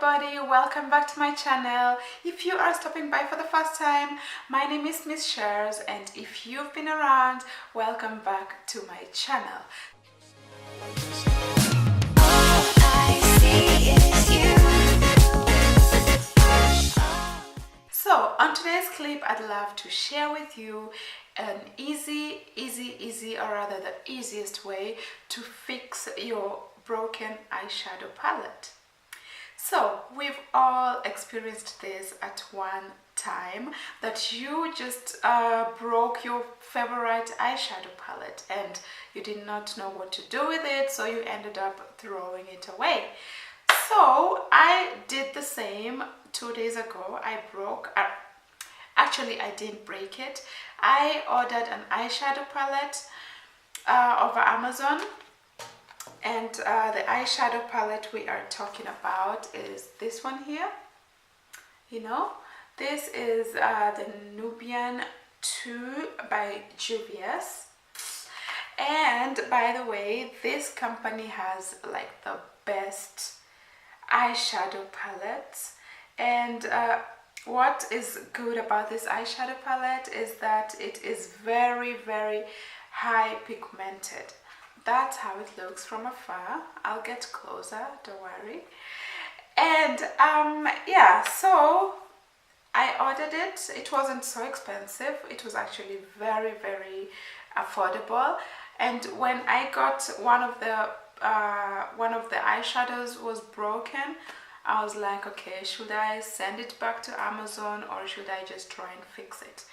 everybody, welcome back to my channel. If you are stopping by for the first time, my name is Miss Shares, and if you've been around, welcome back to my channel. All I see is you. So on today's clip, I'd love to share with you an easy, or rather the easiest way to fix your broken eyeshadow palette. So we've all experienced this at one time, that you just broke your favorite eyeshadow palette and you did not know what to do with it, so you ended up throwing it away. So I did the same 2 days ago. Actually I didn't break it. I ordered an eyeshadow palette over Amazon. And the eyeshadow palette we are talking about is this one here. This is the Nubian 2 by Juvia's. And by the way, this company has like the best eyeshadow palettes. And what is good about this eyeshadow palette is that it is very, very high pigmented. That's how it looks from afar. I'll get closer, don't worry. And yeah, so I ordered it. It wasn't so expensive. It was actually very, very affordable. And when I got one of the eyeshadows was broken, I was like, okay, should I send it back to Amazon or should I just try and fix it?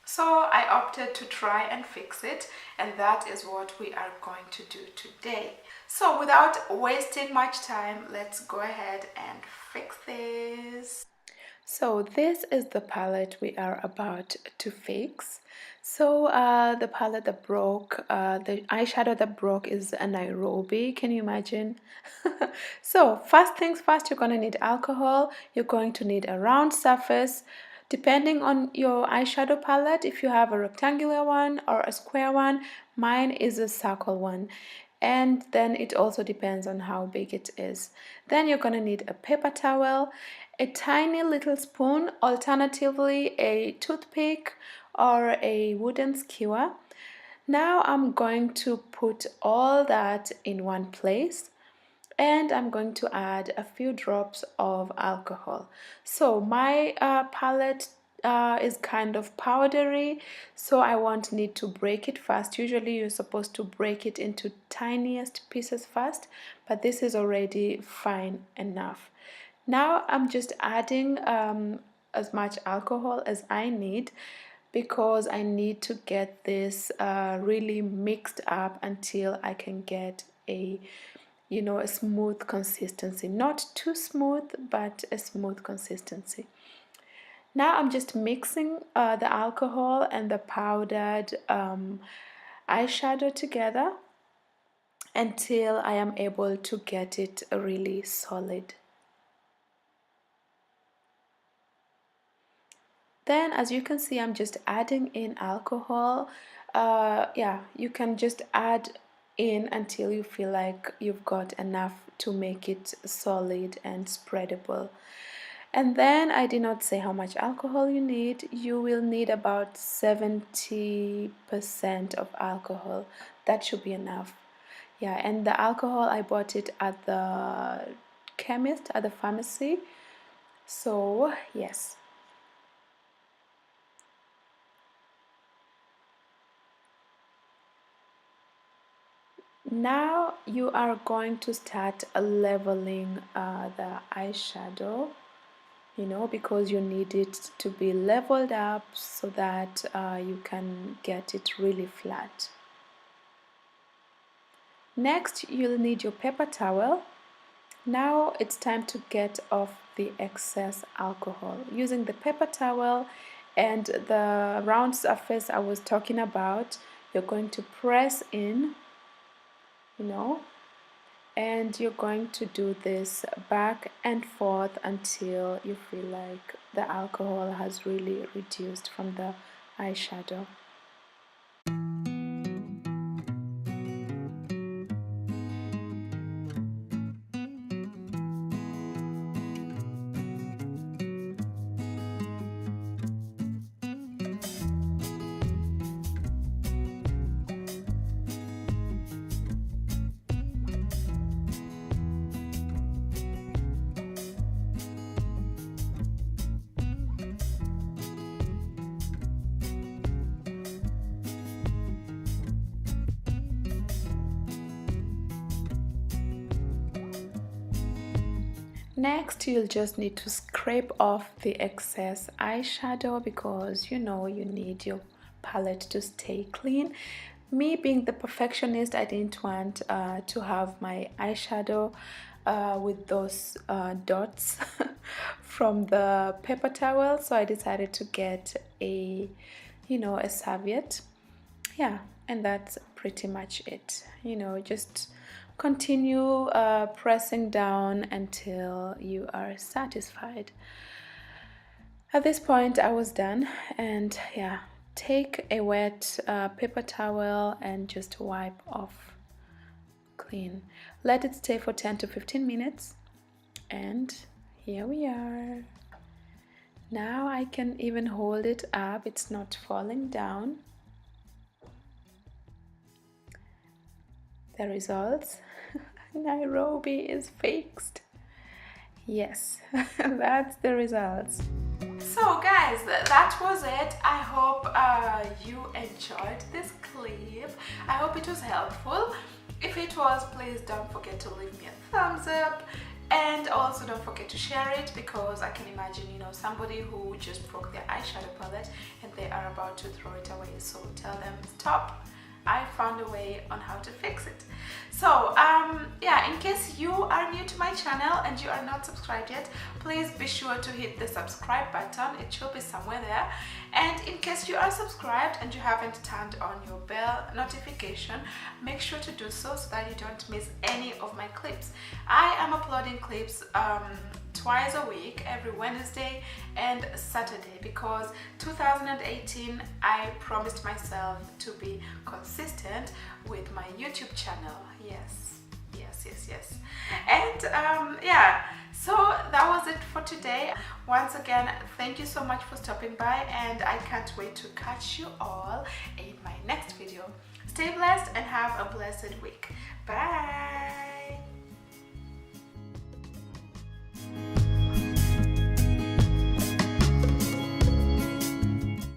So I opted to try and fix it, and that is what we are going to do today. So without wasting much time, let's go ahead and fix this. So this is the palette we are about to fix. So the palette that broke, the eyeshadow that broke is a Nairobi. Can you imagine? So first things first, you're going to need alcohol. You're going to need a round surface. Depending on your eyeshadow palette, if you have a rectangular one or a square one, mine is a circle one. And then it also depends on how big it is. Then you're going to need a paper towel, a tiny little spoon, alternatively a toothpick or a wooden skewer. Now I'm going to put all that in one place, and I'm going to add a few drops of alcohol. So my palette is kind of powdery, so I won't need to break it first. Usually you're supposed to break it into tiniest pieces first, but this is already fine enough. Now I'm just adding as much alcohol as I need, because I need to get this really mixed up until I can get a smooth consistency. Not too smooth, but a smooth consistency. Now I'm just mixing the alcohol and the powdered eyeshadow together until I am able to get it really solid. Then, as you can see, I'm just adding in alcohol. Yeah, you can just add in until you feel like you've got enough to make it solid and spreadable. And then I did not say how much alcohol you need. You will need about 70% of alcohol. That should be enough. Yeah, and the alcohol, I bought it at the chemist, at the pharmacy. So yes. Now you are going to start leveling the eyeshadow, because you need it to be leveled up so that you can get it really flat. Next, you'll need your paper towel. Now it's time to get off the excess alcohol. Using the paper towel and the round surface I was talking about, you're going to press in, and you're going to do this back and forth until you feel like the alcohol has really reduced from the eyeshadow. Next, you'll just need to scrape off the excess eyeshadow because you know you need your palette to stay clean. Me being the perfectionist, I didn't want to have my eyeshadow with those dots from the paper towel, so I decided to get a serviette. Yeah, and that's pretty much it. Just continue pressing down until you are satisfied. At this point I was done, and yeah, take a wet paper towel and just wipe off clean. Let it stay for 10 to 15 minutes, and here we are. Now I can even hold it up, it's not falling down. The results. Nairobi is fixed. Yes, that's the results. So guys, that was it. I hope you enjoyed this clip. I hope it was helpful. If it was, please don't forget to leave me a thumbs up, and also don't forget to share it, because I can imagine somebody who just broke their eyeshadow palette and they are about to throw it away. So tell them, stop, I found a way on how to fix it. So yeah, in case you are new to my channel and you are not subscribed yet, please be sure to hit the subscribe button. It should be somewhere there. And in case you are subscribed and you haven't turned on your bell notification, make sure to do so that you don't miss any of my clips. I am uploading clips twice a week, every Wednesday and Saturday, because 2018 I promised myself to be consistent with my YouTube channel. Yes. And yeah, so that was it for today. Once again, thank you so much for stopping by, and I can't wait to catch you all in my next video. Stay blessed and have a blessed week. Bye.